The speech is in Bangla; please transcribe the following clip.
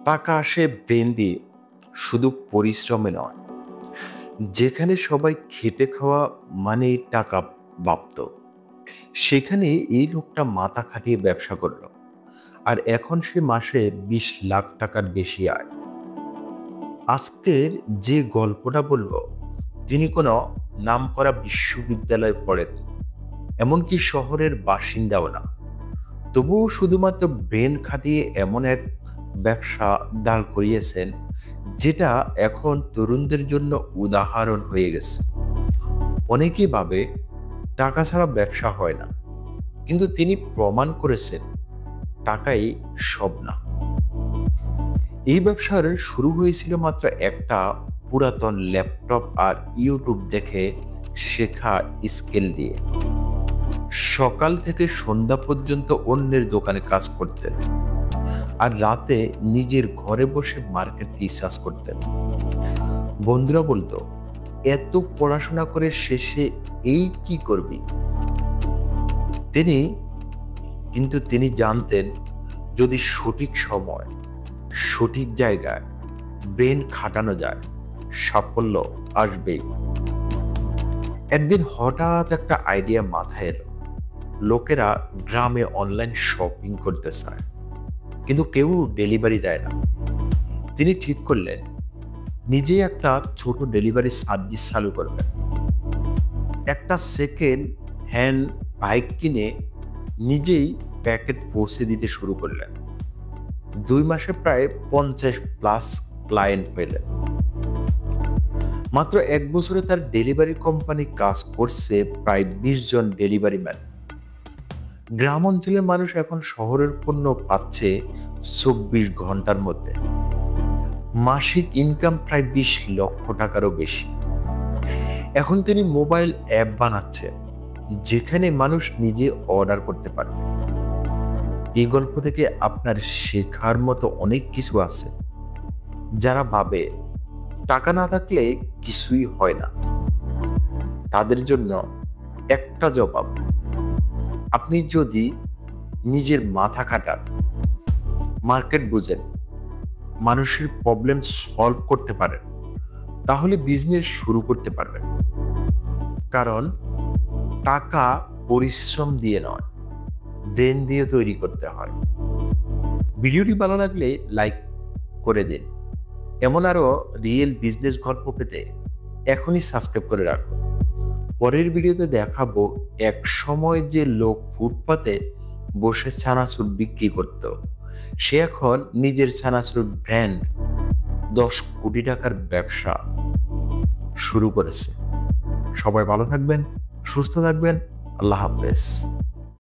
টাকা আসে ব্রেন দিয়ে, শুধু পরিশ্রমে নয়। যেখানে সবাই খেটে খাওয়া মানে টাকা ভাবত, সেখানে এই লোকটা মাথা খাটিয়ে ব্যবসা করলো। আর এখন সে মাসে 20 লাখ টাকার বেশি আয়। আজকের যে গল্পটা বলবো, তিনি কোনো নামকরা বিশ্ববিদ্যালয়ে পড়েন, এমনকি শহরের বাসিন্দাও না। তবুও শুধুমাত্র ব্রেন খাটিয়ে এমন এক ব্যবসা দাঁড় করিয়েছেন, যেটা এখন তরুণদের জন্য উদাহরণ হয়ে গেছে। অনেকেই ভাবে টাকা ছাড়া ব্যবসা হয় না, কিন্তু তিনি প্রমাণ করেছেন টাকাই সব না। এই ব্যবসার শুরু হয়েছিল মাত্র একটা পুরাতন ল্যাপটপ আর ইউটিউব দেখে শেখা স্কিল দিয়ে। সকাল থেকে সন্ধ্যা পর্যন্ত অন্যের দোকানে কাজ করতেন, আর রাতে নিজের ঘরে বসে মার্কেট রিসার্চ করতেন। বন্ধুরা বলতো, এত পড়াশোনা করে শেষে এই কি করবি? তিনি তিনি জানতেন, যদি সঠিক সময় সঠিক জায়গায় ব্রেন খাটানো যায়, সাফল্য আসবেই। একদিন হঠাৎ একটা আইডিয়া মাথায় এলো। লোকেরা গ্রামে অনলাইন শপিং করতে চায়, কিন্তু কেউ ডেলিভারি দেয় না। তিনি ঠিক করলেন নিজেই একটা ছোট ডেলিভারি সার্ভিস চালু করবেন। একটা সেকেন্ড হ্যান্ড বাইক কিনে নিজেই প্যাকেট পৌঁছে দিতে শুরু করলেন। 2 মাসে প্রায় 50+ ক্লায়েন্ট পেলেন। মাত্র 1 বছরে তার ডেলিভারি কোম্পানি কাজ করছে প্রায় 20 জন ডেলিভারি ম্যান। গ্রাম অঞ্চলের মানুষ এখন শহরের পণ্য পাচ্ছে 24 ঘন্টার মধ্যে। মাসিক ইনকাম প্রায় 20 লক্ষ টাকারও বেশি। এখন তিনি মোবাইল অ্যাপ বানাচ্ছে, যেখানে মানুষ নিজে অর্ডার করতে পারবে। এই গল্প থেকে আপনার শেখার মতো অনেক কিছু আছে। যারা ভাবে টাকা না থাকলে কিছুই হয় না, তাদের জন্য একটা জবাব: আপনি যদি নিজের মাথা খাটান, মার্কেট বুঝেন, মানুষের প্রবলেম সলভ করতে পারেন, তাহলে বিজনেস শুরু করতে পারবেন। কারণ টাকা পরিশ্রম দিয়ে নয়, ব্রেন দিয়ে তৈরি করতে হয়। ভিডিওটি ভালো লাগলে লাইক করে দিন। এমন আরো রিয়েল বিজনেস গল্প পেতে এখনই সাবস্ক্রাইব করে রাখুন। পরের ভিডিওতে দেখাবো এক সময় যে লোক ফুটপাতে বসে চানাচুর বিক্রি করত, সে এখন নিজের চানাচুর ব্র্যান্ড 10 কোটি টাকার ব্যবসা শুরু করেছে। সবাই ভালো থাকবেন, সুস্থ থাকবেন। আল্লাহ হাফেজ।